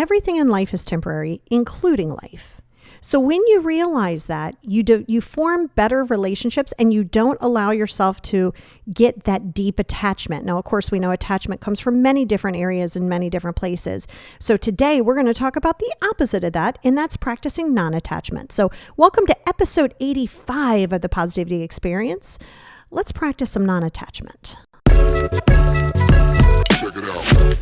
everything in life is temporary, including life. So when you realize that, you form better relationships and you don't allow yourself to get that deep attachment. Now, of course, we know attachment comes from many different areas and many different places. So today we're going to talk about the opposite of that, and that's practicing non-attachment. So welcome to episode 85 of the Positivity Experience. Let's practice some non-attachment. Check it out.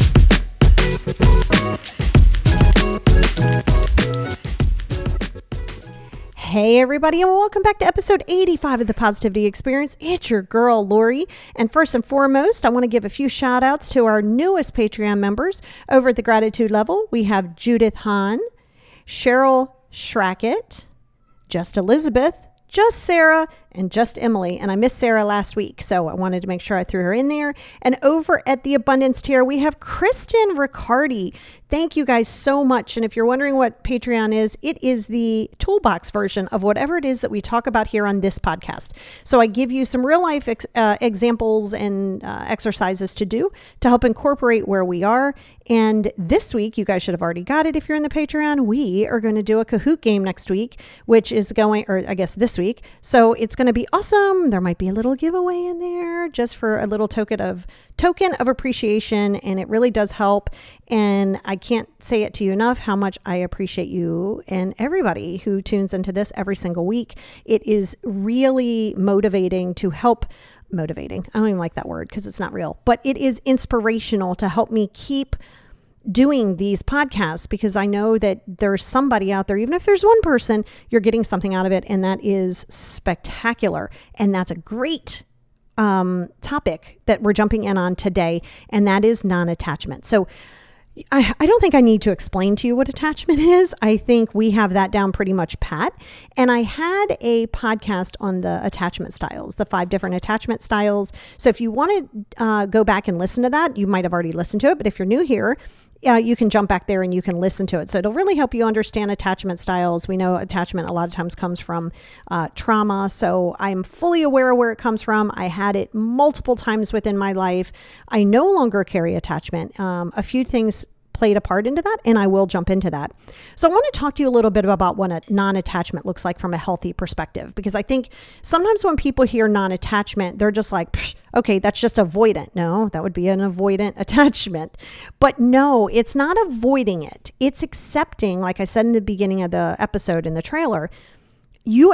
Hey everybody, and welcome back to episode 85 of the Positivity Experience. It's your girl, Lori. And first and foremost, I want to give a few shout outs to our newest Patreon members. Over at the gratitude level, we have Judith Hahn, Cheryl Schrackett, Just Elizabeth, Just Sarah, and Just Emily. And I missed Sarah last week, so I wanted to make sure I threw her in there. And over at the Abundance tier, we have Kristen Riccardi. Thank you guys so much. And if you're wondering what Patreon is, it is the toolbox version of whatever it is that we talk about here on this podcast. So I give you some real life examples and exercises to do to help incorporate where we are. And this week, you guys should have already got it if you're in the Patreon. We are going to do a Kahoot game next week, which is going, or I guess this week. So it's going to be awesome. There might be a little giveaway in there just for a little token of appreciation, and it really does help. And I can't say it to you enough how much I appreciate you and everybody who tunes into this every single week. It is really motivating to help. Motivating. I don't even like that word because it's not real, but it is inspirational to help me keep doing these podcasts, because I know that there's somebody out there, even if there's one person, you're getting something out of it, and that is spectacular. And that's a great topic that we're jumping in on today, and that is non-attachment. So I don't think I need to explain to you what attachment is. I think we have that down pretty much pat. And I had a podcast on the attachment styles, the 5 different attachment styles. So if you want to go back and listen to that, you might have already listened to it. But if you're new here, you can jump back there and you can listen to it. So it'll really help you understand attachment styles. We know attachment a lot of times comes from trauma. So I'm fully aware of where it comes from. I had it multiple times within my life. I no longer carry attachment. A few things played a part into that, and I will jump into that. So I want to talk to you a little bit about what a non-attachment looks like from a healthy perspective, because I think sometimes when people hear non-attachment, they're just like, okay, that's just avoidant. No, that would be an avoidant attachment. But no, it's not avoiding it. It's accepting, like I said in the beginning of the episode in the trailer,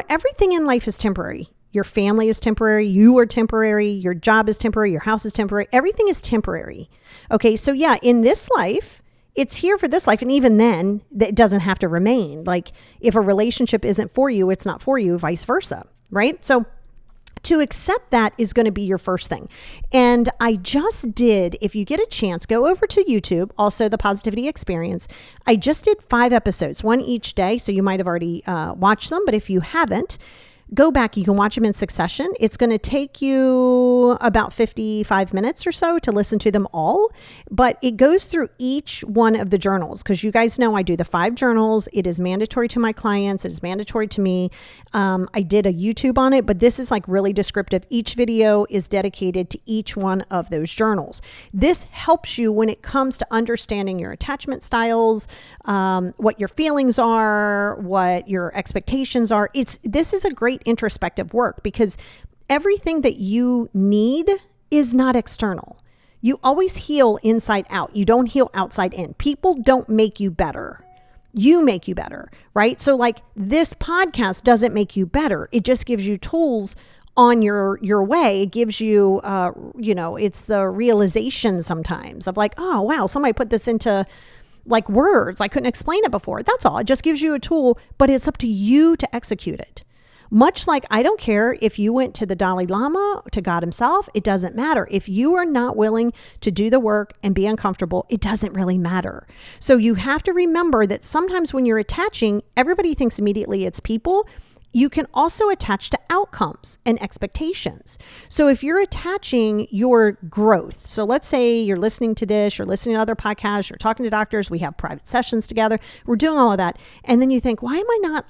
everything in life is temporary. Your family is temporary. You are temporary. Your job is temporary. Your house is temporary. Everything is temporary. Okay, so yeah, in this life, it's here for this life. And even then, it doesn't have to remain. Like if a relationship isn't for you, it's not for you, vice versa, right? So to accept that is going to be your first thing. And I just did, if you get a chance, go over to YouTube, also the Positivity Experience. I just did 5 episodes, one each day. So you might have already watched them, but if you haven't, go back. You can watch them in succession. It's going to take you about 55 minutes or so to listen to them all, but it goes through each one of the journals, because you guys know I do the 5 journals. It is mandatory to my clients. It is mandatory to me. I did a YouTube on it, but this is like really descriptive. Each video is dedicated to each one of those journals. This helps you when it comes to understanding your attachment styles, what your feelings are, what your expectations are. This is a great introspective work, because everything that you need is not external. You always heal inside out. You don't heal outside in. People don't make you better. You make you better, right? So like this podcast doesn't make you better. It just gives you tools on your way. It gives you, it's the realization sometimes of like, oh, wow, somebody put this into like words. I couldn't explain it before. That's all. It just gives you a tool, but it's up to you to execute it. Much like I don't care if you went to the Dalai Lama, to God himself, it doesn't matter. If you are not willing to do the work and be uncomfortable, it doesn't really matter. So you have to remember that sometimes when you're attaching, everybody thinks immediately it's people. You can also attach to outcomes and expectations. So if you're attaching your growth, so let's say you're listening to this, you're listening to other podcasts, you're talking to doctors, we have private sessions together, we're doing all of that. And then you think, why am I not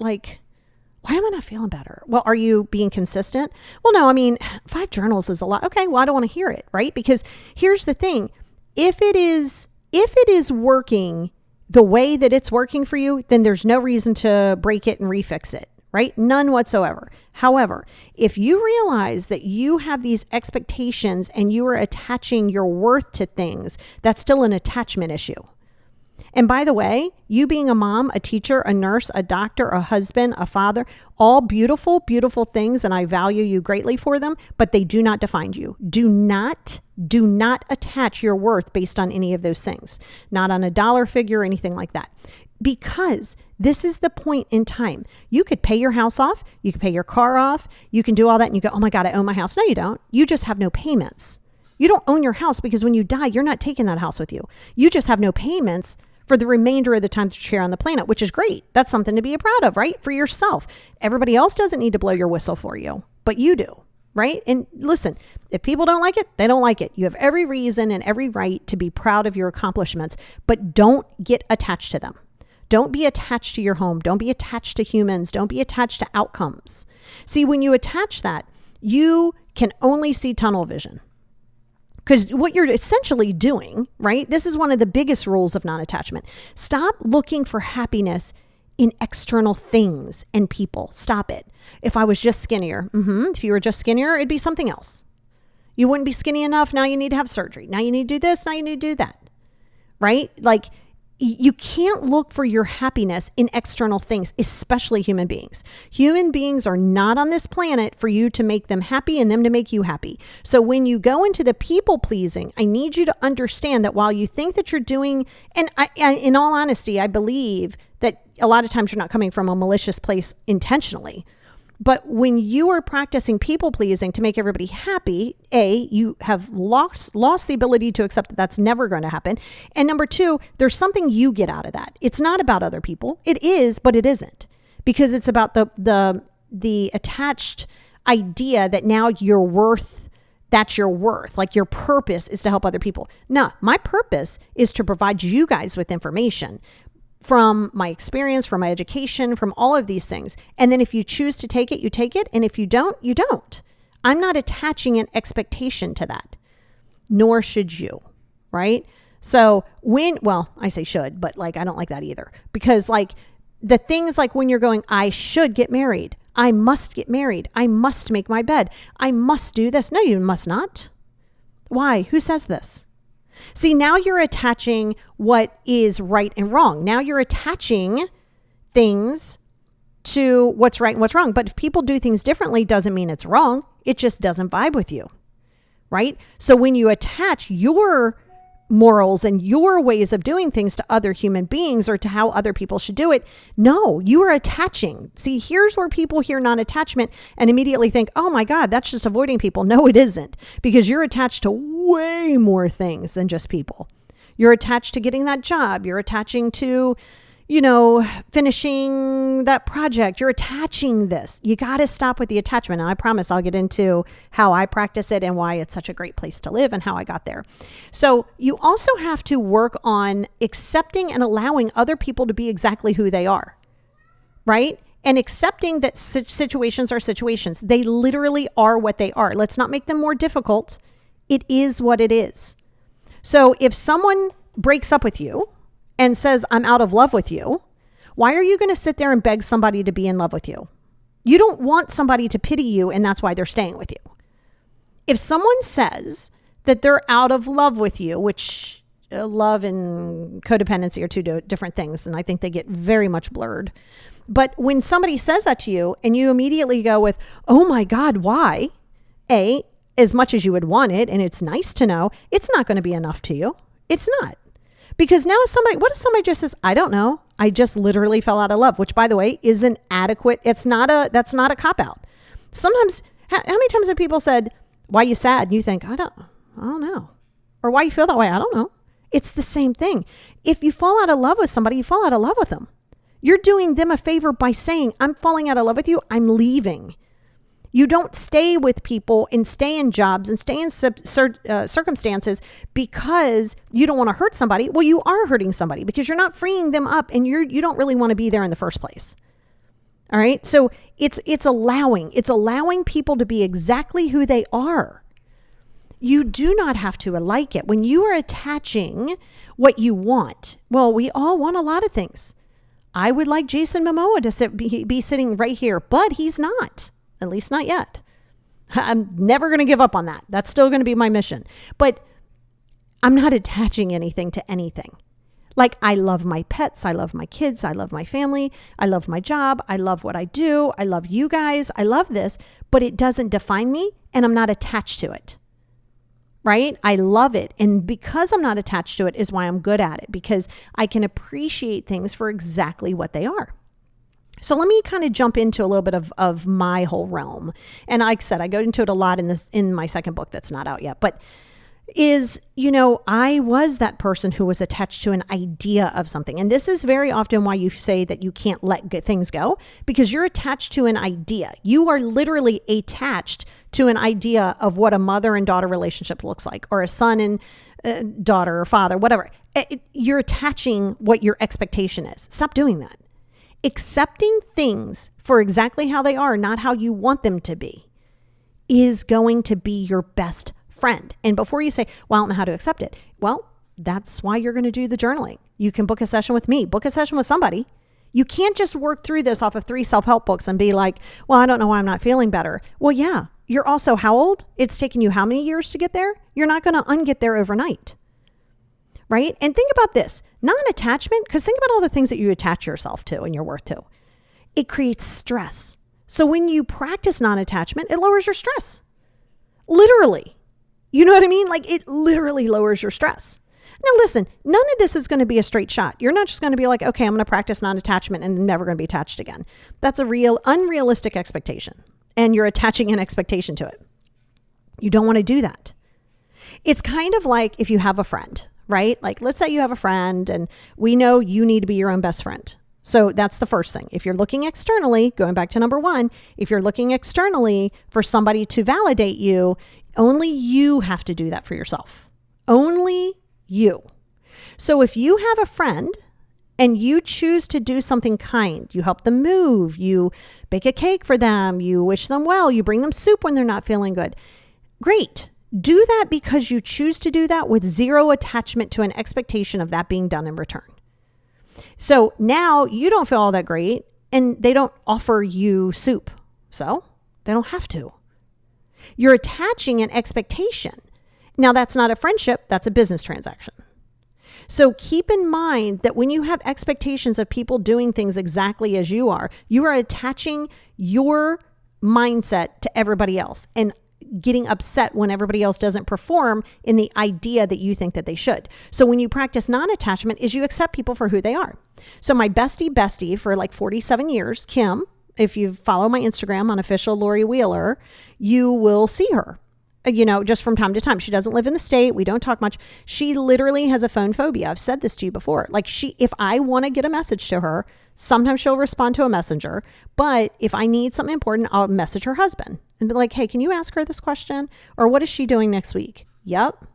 feeling better? Well, are you being consistent? Well, no, 5 journals is a lot. Okay, well, I don't want to hear it, right? Because here's the thing. If it is working, the way that it's working for you, then there's no reason to break it and refix it, right? None whatsoever. However, if you realize that you have these expectations and you are attaching your worth to things, that's still an attachment issue. And by the way, you being a mom, a teacher, a nurse, a doctor, a husband, a father, all beautiful, beautiful things, and I value you greatly for them, but they do not define you. Do not attach your worth based on any of those things, not on a dollar figure or anything like that. Because this is the point in time. You could pay your house off, you could pay your car off, you can do all that and you go, oh my God, I own my house. No, you don't. You just have no payments. You don't own your house because when you die, you're not taking that house with you. You just have no payments for the remainder of the time that you're here on the planet, which is great. That's something to be proud of, right? For yourself. Everybody else doesn't need to blow your whistle for you, but you do, right? And listen, if people don't like it, they don't like it. You have every reason and every right to be proud of your accomplishments, but don't get attached to them. Don't be attached to your home. Don't be attached to humans. Don't be attached to outcomes. See, when you attach that, you can only see tunnel vision. Because what you're essentially doing, right? This is one of the biggest rules of non-attachment. Stop looking for happiness in external things and people. Stop it. If I was just skinnier, if you were just skinnier, it'd be something else. You wouldn't be skinny enough. Now you need to have surgery. Now you need to do this. Now you need to do that. Right? Like, you can't look for your happiness in external things, especially human beings. Human beings are not on this planet for you to make them happy and them to make you happy. So when you go into the people pleasing, I need you to understand that while you think that you're doing, and in all honesty, I believe that a lot of times you're not coming from a malicious place intentionally. But when you are practicing people pleasing to make everybody happy, you have lost the ability to accept that that's never going to happen. And number two, there's something you get out of that. It's not about other people. It is, but it isn't, because it's about the attached idea that now your worth, that's your worth. Like your purpose is to help other people. No, my purpose is to provide you guys with information from my experience, from my education, from all of these things. And then if you choose to take it, you take it. And if you don't, you don't. I'm not attaching an expectation to that, nor should you, right? So I say should, but like, I don't like that either, because like the things like when you're going, I should get married. I must get married. I must make my bed. I must do this. No, you must not. Why? Who says this? See, now you're attaching what is right and wrong. Now you're attaching things to what's right and what's wrong. But if people do things differently, doesn't mean it's wrong. It just doesn't vibe with you, right? So when you attach your morals and your ways of doing things to other human beings or to how other people should do it, no, you are attaching. See, here's where people hear non-attachment and immediately think, oh my God, that's just avoiding people. No, it isn't, because you're attached to way more things than just people. You're attached to getting that job. You're attaching to, finishing that project. You're attaching this. You got to stop with the attachment. And I promise I'll get into how I practice it and why it's such a great place to live and how I got there. So you also have to work on accepting and allowing other people to be exactly who they are, right? And accepting that situations are situations. They literally are what they are. Let's not make them more difficult. It is what it is. So if someone breaks up with you and says, I'm out of love with you, why are you going to sit there and beg somebody to be in love with you? You don't want somebody to pity you, and that's why they're staying with you. If someone says that they're out of love with you, which love and codependency are two different things, and I think they get very much blurred. But when somebody says that to you and you immediately go with, oh my God, why? As much as you would want it, and it's nice to know, it's not going to be enough to you. It's not. Because now what if somebody just says, I don't know, I just literally fell out of love, which by the way, isn't adequate. That's not a cop-out. Sometimes, how many times have people said, why are you sad? And you think, I don't know. Or why you feel that way? I don't know. It's the same thing. If you fall out of love with somebody, you fall out of love with them. You're doing them a favor by saying, I'm falling out of love with you. I'm leaving. You don't stay with people and stay in jobs and stay in circumstances because you don't want to hurt somebody. Well, you are hurting somebody because you're not freeing them up and you don't really want to be there in the first place. All right. So it's allowing people to be exactly who they are. You do not have to like it. When you are attaching what you want, well, we all want a lot of things. I would like Jason Momoa to be sitting right here, but he's not, at least not yet. I'm never going to give up on that. That's still going to be my mission. But I'm not attaching anything to anything. Like, I love my pets. I love my kids. I love my family. I love my job. I love what I do. I love you guys. I love this, but it doesn't define me and I'm not attached to it. Right? I love it. And because I'm not attached to it is why I'm good at it, because I can appreciate things for exactly what they are. So let me kind of jump into a little bit of my whole realm. And like I said, I go into it a lot in my second book that's not out yet, but I was that person who was attached to an idea of something. And this is very often why you say that you can't let things go, because you're attached to an idea. You are literally attached to an idea of what a mother and daughter relationship looks like, or a son and daughter or father, whatever. You're attaching what your expectation is. Stop doing that. Accepting things for exactly how they are, not how you want them to be, is going to be your best friend. And before you say, well, I don't know how to accept it. Well, that's why you're going to do the journaling. You can book a session with me, book a session with somebody. You can't just work through this off of 3 self-help books and be like, well, I don't know why I'm not feeling better. Well, yeah, you're also how old? It's taken you how many years to get there? You're not going to unget there overnight. Right? And think about this, non-attachment, because think about all the things that you attach yourself to and your worth to. It creates stress. So when you practice non-attachment, it lowers your stress. Literally. You know what I mean? Like, it literally lowers your stress. Now listen, none of this is going to be a straight shot. You're not just going to be like, okay, I'm going to practice non-attachment and never going to be attached again. That's a unrealistic expectation. And you're attaching an expectation to it. You don't want to do that. It's kind of like if you have a friend, right? Like, let's say you have a friend and we know you need to be your own best friend. So that's the first thing. If you're looking externally, going back to number 1, if you're looking externally for somebody to validate you, only you have to do that for yourself. Only you. So if you have a friend and you choose to do something kind, you help them move, you bake a cake for them, you wish them well, you bring them soup when they're not feeling good. Great. Do that because you choose to do that with zero attachment to an expectation of that being done in return. So now you don't feel all that great and they don't offer you soup. So they don't have to. You're attaching an expectation. Now that's not a friendship, that's a business transaction. So keep in mind that when you have expectations of people doing things exactly as you are attaching your mindset to everybody else and getting upset when everybody else doesn't perform in the idea that you think that they should. So when you practice non-attachment is you accept people for who they are. So my bestie for like 47 years, Kim, if you follow my Instagram on official Lori Wheeler, you will see her, just from time to time. She doesn't live in the state. We don't talk much. She literally has a phone phobia. I've said this to you before. Like if I want to get a message to her, sometimes she'll respond to a messenger. But if I need something important, I'll message her husband and be like, hey, can you ask her this question? Or what is she doing next week? Yep.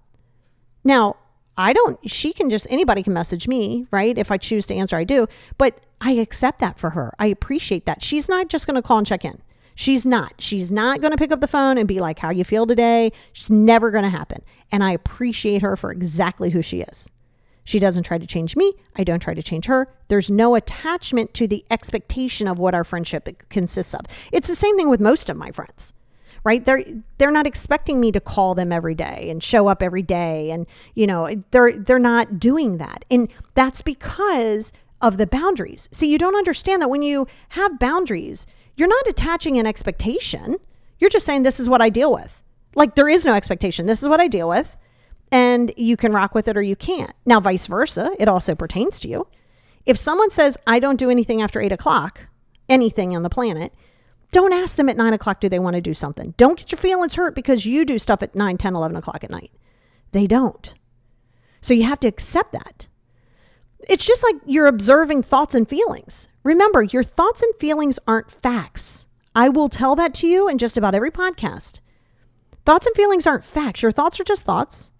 Now, anybody can message me, right? If I choose to answer, I do. But I accept that for her. I appreciate that. She's not just going to call and check in. She's not going to pick up the phone and be like, how you feel today? She's never going to happen. And I appreciate her for exactly who she is. She doesn't try to change me. I don't try to change her. There's no attachment to the expectation of what our friendship consists of. It's the same thing with most of my friends, right? They're not expecting me to call them every day and show up every day. And, they're not doing that. And that's because of the boundaries. See, you don't understand that when you have boundaries, you're not attaching an expectation. You're just saying, this is what I deal with. Like, there is no expectation. This is what I deal with. And you can rock with it or you can't. Now, vice versa, it also pertains to you. If someone says, I don't do anything after 8 o'clock, anything on the planet, don't ask them at 9 o'clock, do they want to do something? Don't get your feelings hurt because you do stuff at 9, 10, 11 o'clock at night. They don't. So you have to accept that. It's just like you're observing thoughts and feelings. Remember, your thoughts and feelings aren't facts. I will tell that to you in just about every podcast. Thoughts and feelings aren't facts. Your thoughts are just thoughts.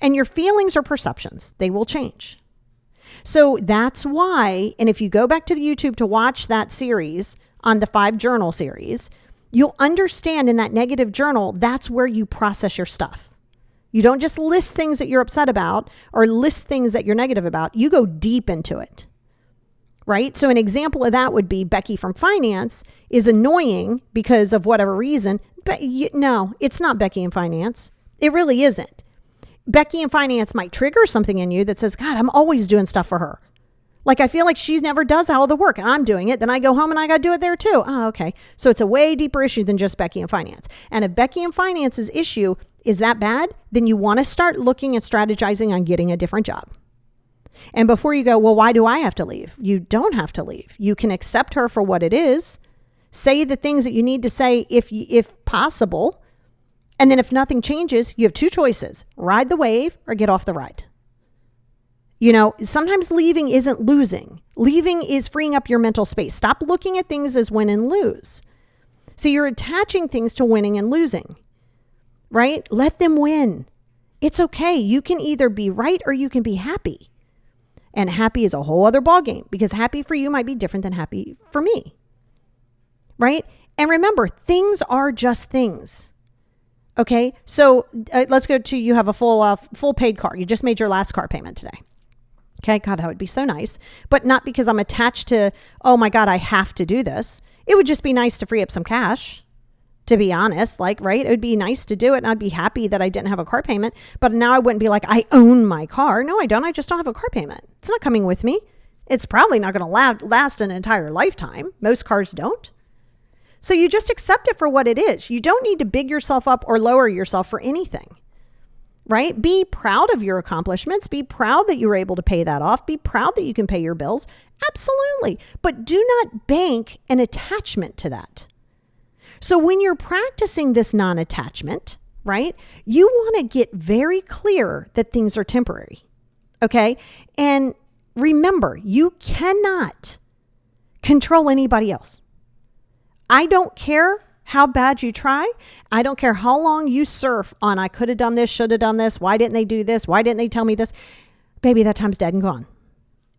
And your feelings are perceptions. They will change. So that's why, and if you go back to the YouTube to watch that series on the 5 journal series, you'll understand in that negative journal, that's where you process your stuff. You don't just list things that you're upset about or list things that you're negative about. You go deep into it, right? So an example of that would be Becky from finance is annoying because of whatever reason. But no, it's not Becky in finance. It really isn't. Becky in finance might trigger something in you that says, God, I'm always doing stuff for her. Like, I feel like she never does all the work and I'm doing it. Then I go home and I got to do it there too. Oh, okay. So it's a way deeper issue than just Becky in finance. And if Becky in finance's issue is that bad, then you want to start looking at strategizing on getting a different job. And before you go, well, why do I have to leave? You don't have to leave. You can accept her for what it is. Say the things that you need to say if possible. And then if nothing changes, you have two choices: ride the wave or get off the ride. You know, sometimes leaving isn't losing. Leaving is freeing up your mental space. Stop looking at things as win and lose. See, you're attaching things to winning and losing, right? Let them win. It's okay. You can either be right or you can be happy. And happy is a whole other ballgame, because happy for you might be different than happy for me, right? And remember, things are just things. Okay, so let's go to, you have a full paid car. You just made your last car payment today. Okay, God, that would be so nice. But not because I'm attached to, oh my God, I have to do this. It would just be nice to free up some cash, to be honest. Like, right? It would be nice to do it and I'd be happy that I didn't have a car payment. But now I wouldn't be like, I own my car. No, I don't. I just don't have a car payment. It's not coming with me. It's probably not going to last an entire lifetime. Most cars don't. So you just accept it for what it is. You don't need to big yourself up or lower yourself for anything, right? Be proud of your accomplishments. Be proud that you were able to pay that off. Be proud that you can pay your bills. Absolutely. But do not bank an attachment to that. So when you're practicing this non-attachment, right, you want to get very clear that things are temporary, okay? And remember, you cannot control anybody else. I don't care how bad you try. I don't care how long you surf on, I could have done this, should have done this. Why didn't they do this? Why didn't they tell me this? Baby, that time's dead and gone.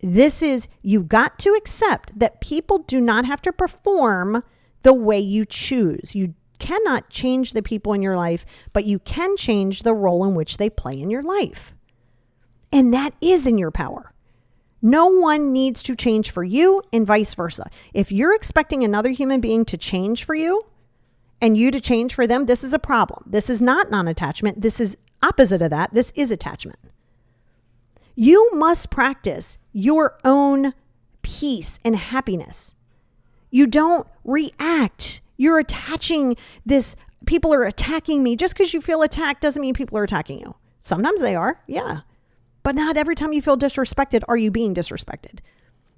You got to accept that people do not have to perform the way you choose. You cannot change the people in your life, but you can change the role in which they play in your life. And that is in your power. No one needs to change for you and vice versa. If you're expecting another human being to change for you and you to change for them, this is a problem. This is not non-attachment. This is opposite of that. This is attachment. You must practice your own peace and happiness. You don't react. You're attaching this. People are attacking me. Just because you feel attacked doesn't mean people are attacking you. Sometimes they are. Yeah. But not every time you feel disrespected are you being disrespected.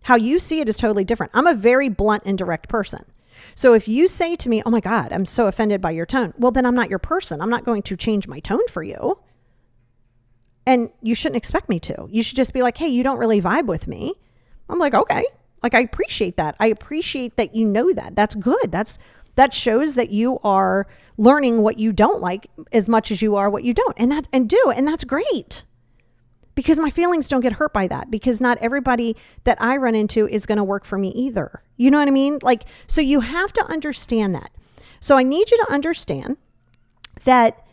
How you see it is totally different. I'm a very blunt and direct person. So if you say to me, oh my God, I'm so offended by your tone, well, then I'm not your person. I'm not going to change my tone for you. And you shouldn't expect me to. You should just be like, hey, you don't really vibe with me. I'm like, okay. Like, I appreciate that. I appreciate that you know that. That's good. That shows that you are learning what you don't like as much as you are what you don't. And that's great. Because my feelings don't get hurt by that, because not everybody that I run into is going to work for me either. You know what I mean? Like, so you have to understand that. So I need you to understand that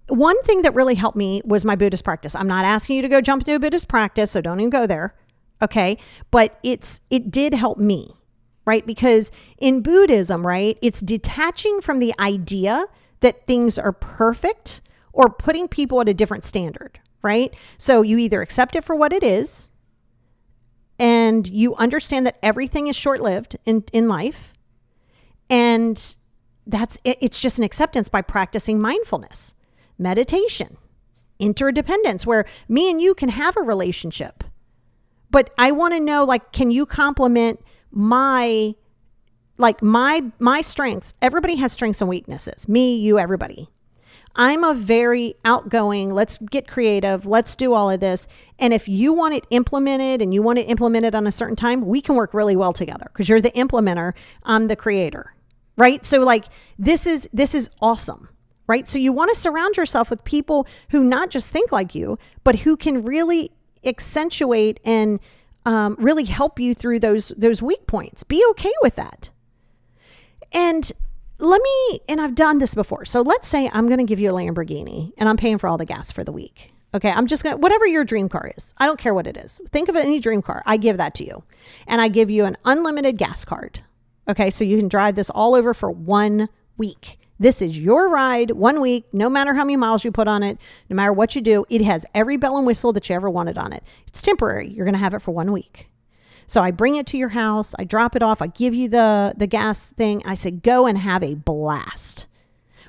one thing that really helped me was my Buddhist practice. I'm not asking you to go jump into a Buddhist practice, so don't even go there. Okay. But it did help me, right? Because in Buddhism, right, it's detaching from the idea that things are perfect or putting people at a different standard. Right? So you either accept it for what it is and you understand that everything is short-lived in life. And it's just an acceptance by practicing mindfulness, meditation, interdependence, where me and you can have a relationship. But I want to know, like, can you complement my strengths? Everybody has strengths and weaknesses. Me, you, everybody. I'm a very outgoing, let's get creative, let's do all of this. And if you want it implemented and you want it implemented on a certain time, we can work really well together because you're the implementer, I'm the creator, right? So like, this is awesome, right? So you want to surround yourself with people who not just think like you, but who can really accentuate and really help you through those weak points. Be okay with that. And and I've done this before. So let's say I'm going to give you a Lamborghini and I'm paying for all the gas for the week. Okay, I'm just going to, whatever your dream car is, I don't care what it is. Think of any dream car. I give that to you. And I give you an unlimited gas card. Okay, so you can drive this all over for 1 week. This is your ride 1 week, no matter how many miles you put on it, no matter what you do. It has every bell and whistle that you ever wanted on it. It's temporary. You're going to have it for 1 week. So I bring it to your house. I drop it off. I give you the gas thing. I say, go and have a blast.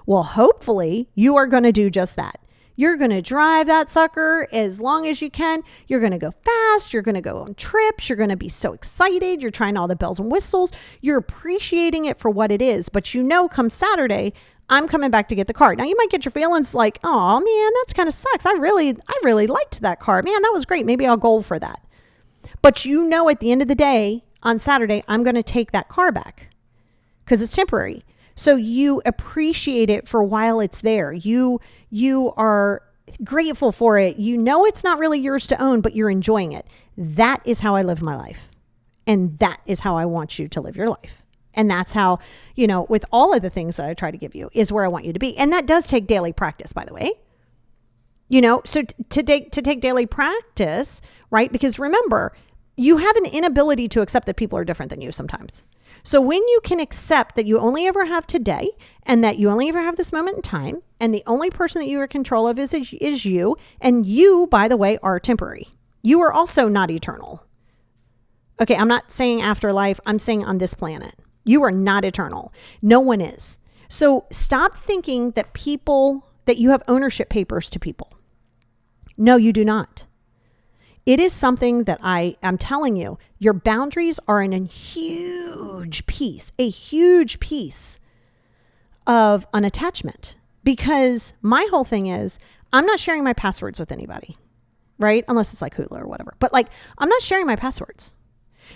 Well, hopefully you are going to do just that. You're going to drive that sucker as long as you can. You're going to go fast. You're going to go on trips. You're going to be so excited. You're trying all the bells and whistles. You're appreciating it for what it is. But you know, come Saturday, I'm coming back to get the car. Now you might get your feelings like, oh man, that's kind of sucks. I really liked that car. Man, that was great. Maybe I'll go for that. But you know, at the end of the day, on Saturday, I'm going to take that car back because it's temporary. So you appreciate it for while it's there. You are grateful for it. You know it's not really yours to own, but you're enjoying it. That is how I live my life. And that is how I want you to live your life. And that's how, with all of the things that I try to give you is where I want you to be. And that does take daily practice, by the way. So to take daily practice, right? Because remember, you have an inability to accept that people are different than you sometimes. So when you can accept that you only ever have today and that you only ever have this moment in time and the only person that you are in control of is you, and you, by the way, are temporary. You are also not eternal. Okay, I'm not saying afterlife. I'm saying on this planet. You are not eternal. No one is. So stop thinking that you have ownership papers to people. No, you do not. It is something that I'm telling you, your boundaries are a huge piece of an attachment. Because my whole thing is, I'm not sharing my passwords with anybody, right? Unless it's like Hulu or whatever. But I'm not sharing my passwords.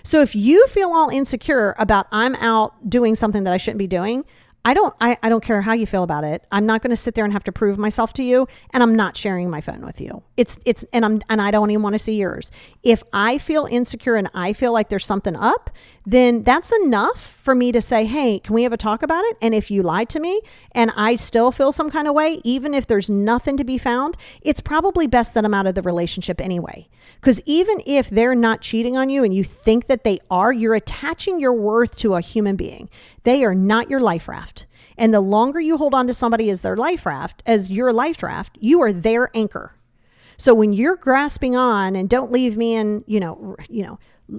So if you feel all insecure about I'm out doing something that I shouldn't be doing, I don't care how you feel about it. I'm not going to sit there and have to prove myself to you, and I'm not sharing my phone with you. And I don't even want to see yours. If I feel insecure and I feel like there's something up, then that's enough for me to say, hey, can we have a talk about it? And if you lied to me and I still feel some kind of way, even if there's nothing to be found, it's probably best that I'm out of the relationship anyway. Because even if they're not cheating on you and you think that they are, you're attaching your worth to a human being. They are not your life raft. And the longer you hold on to somebody as their life raft, as your life raft, you are their anchor. So when you're grasping on and don't leave me in,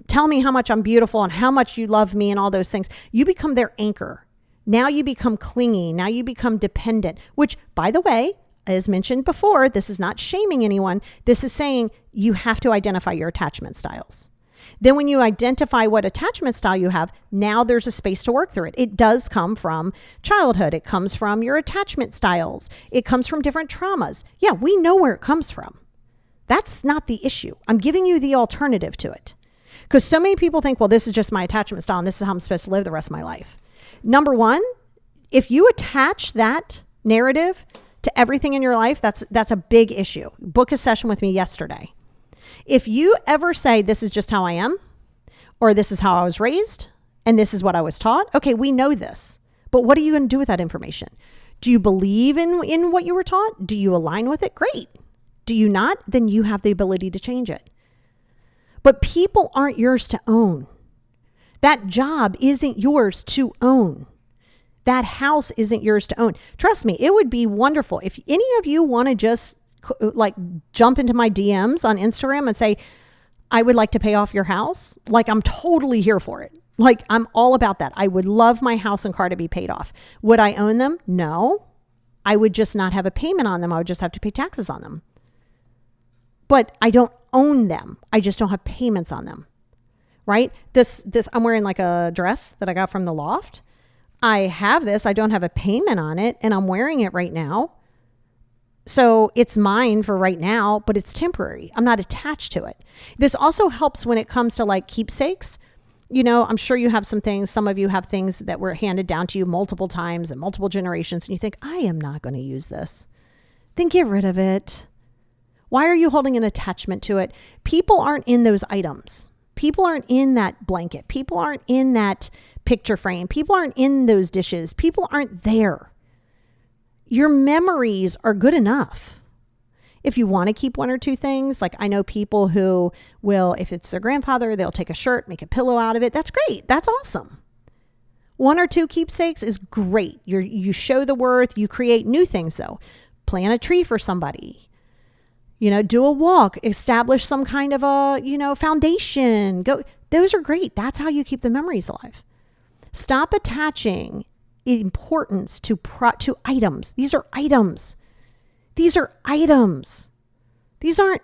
tell me how much I'm beautiful and how much you love me and all those things, you become their anchor. Now you become clingy. Now you become dependent, which, by the way, as mentioned before, this is not shaming anyone. This is saying you have to identify your attachment styles. Then when you identify what attachment style you have, now there's a space to work through it. It does come from childhood. It comes from your attachment styles. It comes from different traumas. Yeah, we know where it comes from. That's not the issue. I'm giving you the alternative to it. Because so many people think, well, this is just my attachment style and this is how I'm supposed to live the rest of my life. Number one, if you attach that narrative to everything in your life, that's a big issue. Book a session with me yesterday. If you ever say, this is just how I am, or this is how I was raised, and this is what I was taught, okay, we know this. But what are you going to do with that information? Do you believe in what you were taught? Do you align with it? Great. Do you not? Then you have the ability to change it. But people aren't yours to own. That job isn't yours to own. That house isn't yours to own. Trust me, it would be wonderful if any of you want to just jump into my DMs on Instagram and say, I would like to pay off your house. I'm totally here for it. I'm all about that. I would love my house and car to be paid off. Would I own them? No. I would just not have a payment on them. I would just have to pay taxes on them. But I don't own them. I just don't have payments on them. Right? This I'm wearing a dress that I got from the loft. I have this. I don't have a payment on it, and I'm wearing it right now. So it's mine for right now, but it's temporary. I'm not attached to it. This also helps when it comes to keepsakes. I'm sure you have some things. Some of you have things that were handed down to you multiple times and multiple generations, and you think, I am not going to use this. Then get rid of it. Why are you holding an attachment to it? People aren't in those items. People aren't in that blanket. People aren't in that picture frame. People aren't in those dishes. People aren't there. Your memories are good enough. If you want to keep one or two things, like I know people who will, if it's their grandfather, they'll take a shirt, make a pillow out of it. That's great. That's awesome. One or two keepsakes is great. You show the worth. You create new things though. Plant a tree for somebody. Do a walk, establish some kind of a, foundation. Those are great. That's how you keep the memories alive. Stop attaching importance to items. These are items. These are items. These aren't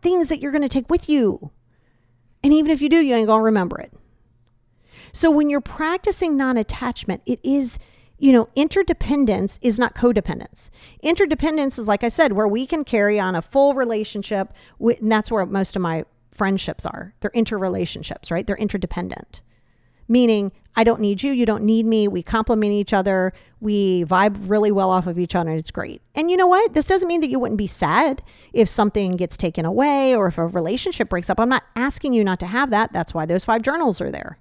things that you're going to take with you. And even if you do, you ain't going to remember it. So when you're practicing non-attachment, it is, interdependence is not codependence. Interdependence is, like I said, where we can carry on a full relationship and that's where most of my friendships are. They're interrelationships, right? They're interdependent. Meaning, I don't need you, you don't need me. We complement each other. We vibe really well off of each other, and it's great. And you know what? This doesn't mean that you wouldn't be sad if something gets taken away or if a relationship breaks up. I'm not asking you not to have that. That's why those 5 journals are there.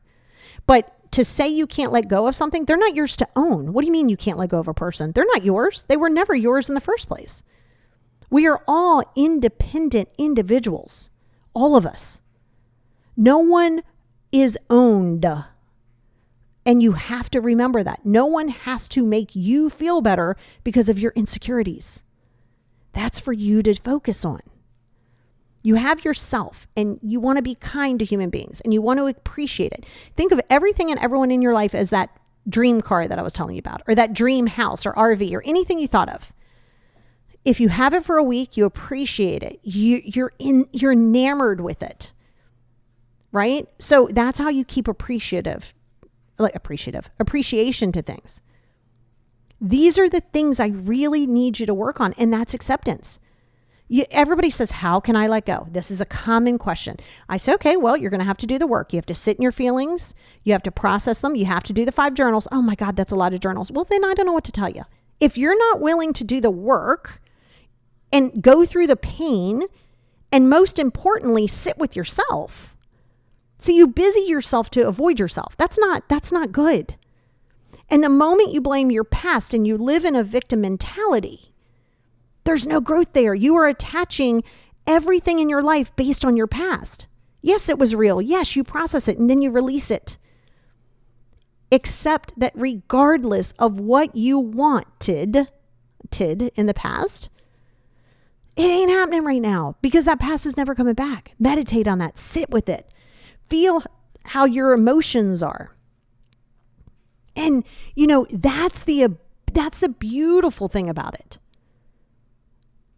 But to say you can't let go of something, they're not yours to own. What do you mean you can't let go of a person? They're not yours. They were never yours in the first place. We are all independent individuals, all of us. No one is owned. And you have to remember that. No one has to make you feel better because of your insecurities. That's for you to focus on. You have yourself and you want to be kind to human beings and you want to appreciate it. Think of everything and everyone in your life as that dream car that I was telling you about, or that dream house or RV or anything you thought of. If you have it for a week, you appreciate it. You're enamored with it, right? So that's how you keep appreciation to things. These are the things I really need you to work on, and that's acceptance. Everybody says, how can I let go? This is a common question. I say, okay, well, you're going to have to do the work. You have to sit in your feelings. You have to process them. You have to do the 5 journals. Oh my God, that's a lot of journals. Well, then I don't know what to tell you. If you're not willing to do the work and go through the pain, and most importantly, sit with yourself. So you busy yourself to avoid yourself. That's not good. And the moment you blame your past and you live in a victim mentality, there's no growth there. You are attaching everything in your life based on your past. Yes, it was real. Yes, you process it and then you release it. Accept that regardless of what you wanted in the past, it ain't happening right now because that past is never coming back. Meditate on that. Sit with it. Feel how your emotions are. And, that's the beautiful thing about it.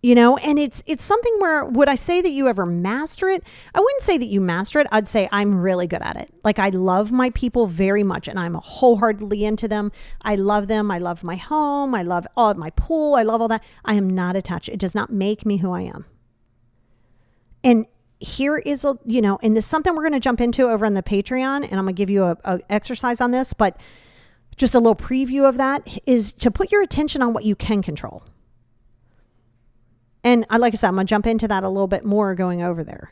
And it's something where, would I say that you ever master it? I wouldn't say that you master it. I'd say I'm really good at it. Like I love my people very much and I'm wholeheartedly into them. I love them. I love my home. I love all my pool. I love all that. I am not attached. It does not make me who I am. And here is and this is something we're going to jump into over on the Patreon, and I'm going to give you a exercise on this, but just a little preview of that is to put your attention on what you can control. And like I said, I'm going to jump into that a little bit more going over there,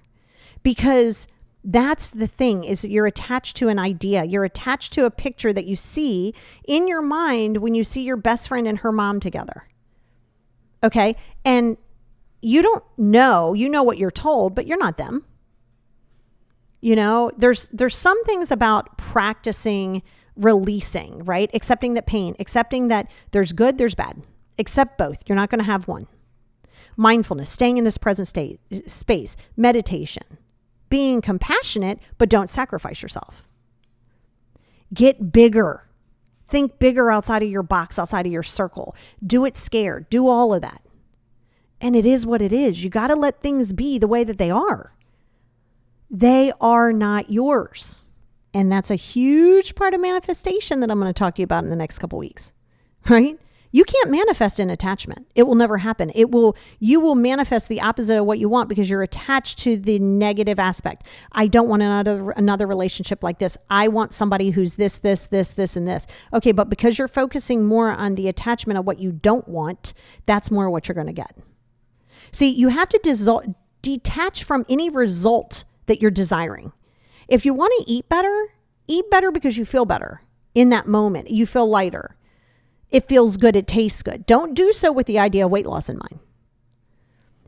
because that's the thing, is that you're attached to an idea. You're attached to a picture that you see in your mind when you see your best friend and her mom together. Okay. And you don't know, what you're told, but you're not them. There's some things about practicing releasing, right? Accepting that pain, accepting that there's good, there's bad. Accept both. You're not going to have one. Mindfulness, staying in this present space, meditation, being compassionate, but don't sacrifice yourself. Get bigger. Think bigger outside of your box, outside of your circle. Do it scared. Do all of that. And it is what it is. You got to let things be the way that they are. They are not yours. And that's a huge part of manifestation that I'm going to talk to you about in the next couple weeks, right? You can't manifest in attachment. It will never happen. You will manifest the opposite of what you want because you're attached to the negative aspect. I don't want another relationship like this. I want somebody who's this, and this. Okay, but because you're focusing more on the attachment of what you don't want, that's more what you're going to get. See, you have to detach from any result that you're desiring. If you want to eat better because you feel better in that moment. You feel lighter. It feels good. It tastes good. Don't do so with the idea of weight loss in mind.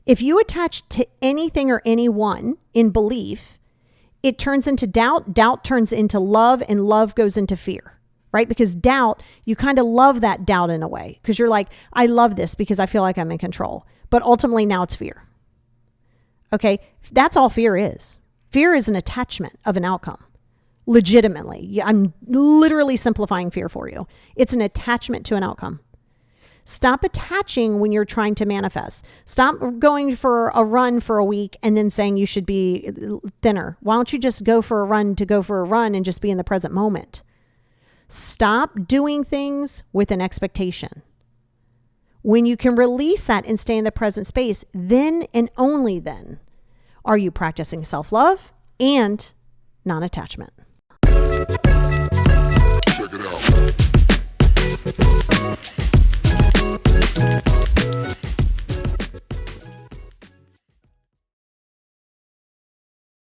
If you attach to anything or anyone in belief, it turns into doubt. Doubt turns into love, and love goes into fear, right? Because doubt, you kind of love that doubt in a way because you're like, I love this because I feel like I'm in control. But ultimately now it's fear. Okay. That's all fear is. Fear is an attachment of an outcome. Legitimately. I'm literally simplifying fear for you. It's an attachment to an outcome. Stop attaching when you're trying to manifest. Stop going for a run for a week and then saying you should be thinner. Why don't you just go for a run and just be in the present moment? Stop doing things with an expectation. When you can release that and stay in the present space, then and only then are you practicing self-love and non-attachment. Check it out.